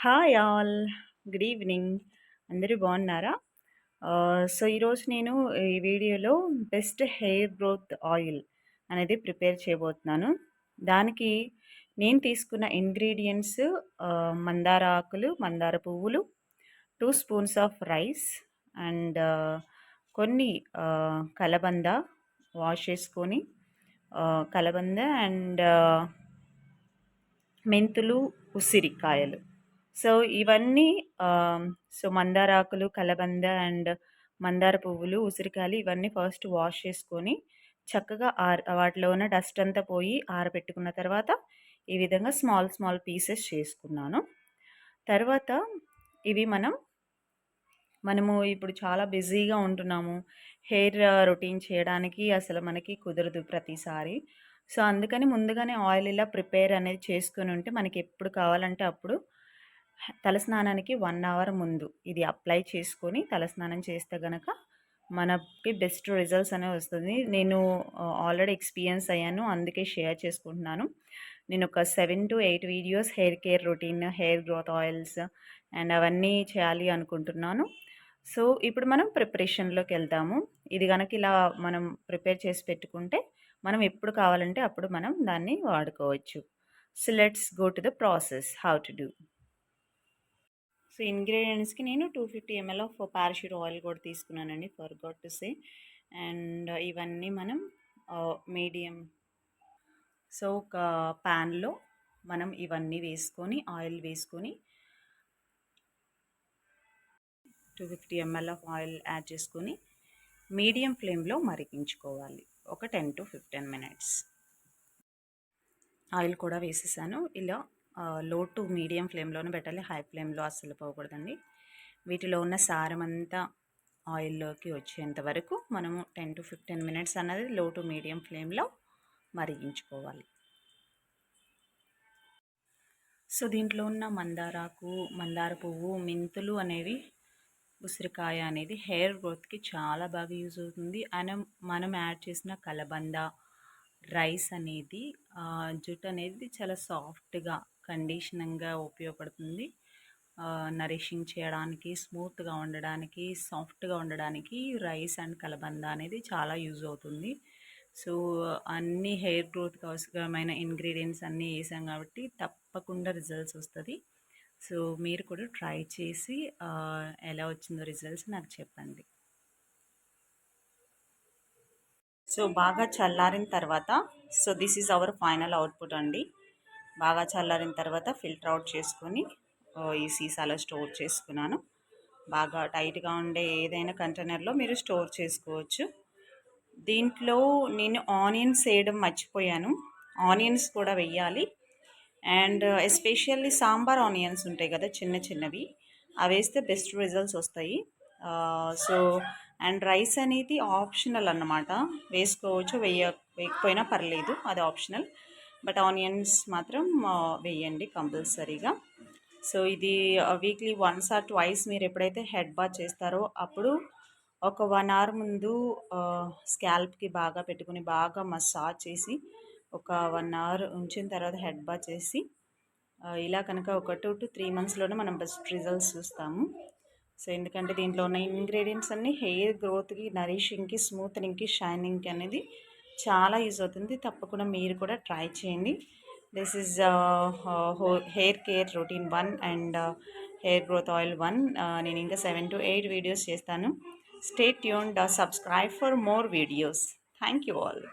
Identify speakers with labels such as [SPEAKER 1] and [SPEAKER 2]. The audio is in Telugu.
[SPEAKER 1] Hi all. Good evening. అందరూ బాగున్నారా? సో, ఈరోజు నేను ఈ వీడియోలో బెస్ట్ హెయిర్ గ్రోత్ ఆయిల్ అనేది ప్రిపేర్ చేయబోతున్నాను. దానికి నేను తీసుకున్న ఇంగ్రీడియెంట్స్ మందార ఆకులు, మందార పువ్వులు, 2 స్పూన్స్ ఆఫ్ రైస్ అండ్ కొన్ని కలబంద వాష్ చేసుకొని కలబంద అండ్ మెంతులు, ఉసిరికాయలు. సో, ఇవన్నీ మందార ఆకులు, కలబంద అండ్ మందార పువ్వులు, ఉసిరికాయలు ఇవన్నీ ఫస్ట్ వాష్ చేసుకొని చక్కగా వాటిలో ఉన్న డస్ట్ అంతా పోయి ఆరబెట్టుకున్న తర్వాత ఈ విధంగా స్మాల్ స్మాల్ పీసెస్ చేసుకున్నాను. తర్వాత ఇవి మనము ఇప్పుడు చాలా బిజీగా ఉంటున్నాము. హెయిర్ రొటీన్ చేయడానికి అసలు మనకి కుదరదు ప్రతిసారి. సో, అందుకని ముందుగానే ఆయిల్ ఇలా ప్రిపేర్ అనేది చేసుకొని ఉంటే మనకి ఎప్పుడు కావాలంటే అప్పుడు తలస్నానానికి 1 అవర్ ముందు ఇది అప్లై చేసుకొని తలస్నానం చేస్తే గనక మనకి బెస్ట్ రిజల్ట్స్ అనేవి వస్తుంది. నేను ఆల్రెడీ ఎక్స్పీరియన్స్ అయ్యాను, అందుకే షేర్ చేసుకుంటున్నాను. నేను ఒక 7-8 videos hair care routine, hair growth oils and అవన్నీ చేయాలి అనుకుంటున్నాను. సో, ఇప్పుడు మనం ప్రిపరేషన్లోకి వెళ్దాము. ఇది కనుక ఇలా మనం ప్రిపేర్ చేసి పెట్టుకుంటే మనం ఎప్పుడు కావాలంటే అప్పుడు మనం దాన్ని వాడుకోవచ్చు. So, let's go to the process how to do. So, ఇంగ్రీడియంట్స్కి నేను 250 ml ఆఫ్ పారాషూట్ ఆయిల్ కూడా తీసుకున్నానండి, ఫర్గాట్ టు సే. అండ్ ఇవన్నీ మనం మీడియం. సో, ఒక ప్యాన్లో మనం ఇవన్నీ వేసుకొని ఆయిల్ వేసుకొని 250 ml ఆఫ్ ఆయిల్ యాడ్ చేసుకొని మీడియం ఫ్లేమ్లో మరిగించుకోవాలి ఒక 10-15 minutes. ఆయిల్ కూడా వేసేసాను. ఇలా లో టు మీడియం ఫ్లేమ్లోనే పెట్టాలి, హై ఫ్లేమ్లో అస్సలు పోకూడదండి. వీటిలో ఉన్న సారం అంతా ఆయిల్లోకి వచ్చేంత వరకు మనము 10-15 minutes అన్నది లో టు మీడియం ఫ్లేమ్లో మరిగించుకోవాలి. సో, దీంట్లో ఉన్న మందారాకు, మందార పువ్వు, మెంతులు అనేవి, ఉసిరికాయ అనేది హెయిర్ గ్రోత్కి చాలా బాగా యూజ్ అవుతుంది. మనం యాడ్ చేసిన కలబంద, రైస్ అనేది జుట్టు అనేది చాలా సాఫ్ట్గా, కండిషనింగ్గా ఉపయోగపడుతుంది. నరిషింగ్ చేయడానికి, స్మూత్గా ఉండడానికి, సాఫ్ట్గా ఉండడానికి రైస్ అండ్ కలబంద అనేది చాలా యూజ్ అవుతుంది. సో, అన్ని హెయిర్ గ్రోత్కి అవసరమైన ఇంగ్రీడియంట్స్ అన్నీ వేసాం కాబట్టి తప్పకుండా రిజల్ట్స్ వస్తుంది. సో, మీరు కూడా ట్రై చేసి ఎలా వచ్చిందో రిజల్ట్స్ నాకు చెప్పండి. సో, బాగా చల్లారిన తర్వాత, so this is our final output అండి. బాగా చల్లారిన తర్వాత ఫిల్టర్ అవుట్ చేసుకొని ఈ సీసాలో స్టోర్ చేసుకున్నాను. బాగా టైట్గా ఉండే ఏదైనా కంటైనర్లో మీరు స్టోర్ చేసుకోవచ్చు. దీంట్లో నేను ఆనియన్స్ వేయడం మర్చిపోయాను. ఆనియన్స్ కూడా వెయ్యాలి. అండ్ ఎస్పెషల్లీ సాంబార్ ఆనియన్స్ ఉంటాయి కదా, చిన్న చిన్నవి, అవి వేస్తే బెస్ట్ రిజల్ట్స్ వస్తాయి. సో అండ్ రైస్ అనేది ఆప్షనల్ అన్నమాట, వేసుకోవచ్చు, వేయకపోయినా పర్లేదు, అది ఆప్షనల్. బట్ ఆనియన్స్ మాత్రం వేయండి కంపల్సరీగా. సో, ఇది వీక్లీ వన్స్ ఆర్ ట్వైస్ మీరు ఎప్పుడైతే హెడ్ బాత్ చేస్తారో అప్పుడు ఒక 1 hour ముందు స్కాల్ప్కి బాగా పెట్టుకుని బాగా మసాజ్ చేసి ఒక 1 hour ఉంచిన తర్వాత హెడ్ బాత్ చేసి ఇలా కనుక ఒక 2-3 monthsలోనే మనం బెస్ట్ రిజల్ట్స్ చూస్తాము. సో, ఎందుకంటే దీంట్లో ఉన్న ఇంగ్రీడియంట్స్ అన్నీ హెయిర్ గ్రోత్కి, నరిషింగ్కి, స్మూత్నింగ్కి, షైనింగ్కి అనేది చాలా యూజ్ అవుతుంది. తప్పకుండా మీరు కూడా ట్రై చేయండి. This is hair care routine 1 and hair growth oil 1. నేను ఇంకా 7-8 వీడియోస్ చేస్తాను. Stay tuned, subscribe for more videos. Thank you all.